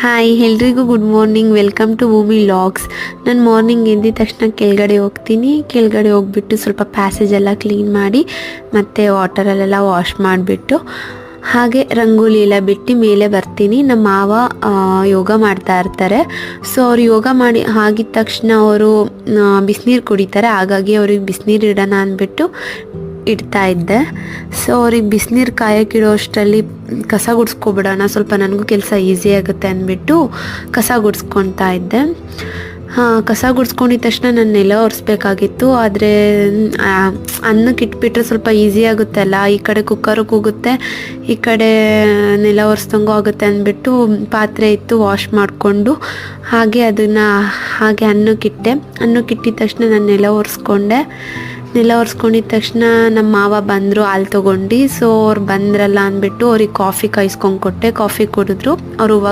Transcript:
Hi ಎಲ್ರಿಗೂ good morning, welcome to ಭೂಮಿ logs. ನಾನು ಮಾರ್ನಿಂಗ್ ಎದ್ದಿದ ತಕ್ಷಣ ಕೆಳಗಡೆ ಹೋಗ್ತೀನಿ. ಕೆಳಗಡೆ ಹೋಗ್ಬಿಟ್ಟು ಸ್ವಲ್ಪ ಪ್ಯಾಸೇಜ್ ಎಲ್ಲ ಕ್ಲೀನ್ ಮಾಡಿ ಮತ್ತು ವಾಟರಲ್ಲೆಲ್ಲ ವಾಶ್ ಮಾಡಿಬಿಟ್ಟು ಹಾಗೆ ರಂಗೋಲಿ ಎಲ್ಲ ಬಿಟ್ಟು ಮೇಲೆ ಬರ್ತೀನಿ. ನಮ್ಮ ಮಾವ ಯೋಗ ಮಾಡ್ತಾ ಇರ್ತಾರೆ. ಸೊ ಅವ್ರು ಯೋಗ ಮಾಡಿ ಆಗಿದ ತಕ್ಷಣ ಅವರು ಬಿಸಿನೀರು ಕುಡಿತಾರೆ. ಹಾಗಾಗಿ ಅವ್ರಿಗೆ ಬಿಸಿನೀರು ಇಡೋಣ ಅಂದ್ಬಿಟ್ಟು ಇಡ್ತಾ ಇದ್ದೆ. ಸೊ ಅವ್ರಿಗೆ ಬಿಸಿನೀರು ಕಾಯಕ್ಕಿಡೋ ಅಷ್ಟರಲ್ಲಿ ಕಸ ಗುಡಿಸ್ಕೊಬಿಡೋಣ, ಸ್ವಲ್ಪ ನನಗೂ ಕೆಲಸ ಈಸಿ ಆಗುತ್ತೆ ಅಂದ್ಬಿಟ್ಟು ಕಸ ಗುಡಿಸ್ಕೊತಾ ಇದ್ದೆ. ಕಸ ಗುಡಿಸ್ಕೊಂಡಿದ ತಕ್ಷಣ ನಾನು ನೆಲ ಒರೆಸ್ಬೇಕಾಗಿತ್ತು. ಆದರೆ ಅನ್ನಕ್ಕೆ ಇಟ್ಬಿಟ್ರೆ ಸ್ವಲ್ಪ ಈಸಿ ಆಗುತ್ತಲ್ಲ, ಈ ಕಡೆ ಕುಕ್ಕರು ಕೂಗುತ್ತೆ, ಈ ಕಡೆ ನೆಲ ಒರೆಸ್ದಂಗೂ ಆಗುತ್ತೆ ಅಂದ್ಬಿಟ್ಟು ಪಾತ್ರೆ ಇತ್ತು, ವಾಶ್ ಮಾಡಿಕೊಂಡು ಹಾಗೆ ಅದನ್ನು ಹಾಗೆ ಅನ್ನಕ್ಕಿಟ್ಟೆ. ಅನ್ನಕ್ಕಿಟ್ಟಿದ ತಕ್ಷಣ ನಾನು ನೆಲ ಒರೆಸ್ಕೊಂಡಿದ್ದ ತಕ್ಷಣ ನಮ್ಮ ಮಾವ ಬಂದರು ಹಾಲು ತೊಗೊಂಡು. ಸೊ ಅವ್ರು ಬಂದ್ರಲ್ಲ ಅಂದ್ಬಿಟ್ಟು ಅವ್ರಿಗೆ ಕಾಫಿ ಕಾಯಿಸ್ಕೊಂಡು ಕೊಟ್ಟೆ. ಕಾಫಿ ಕುಡಿದ್ರು. ಅವರು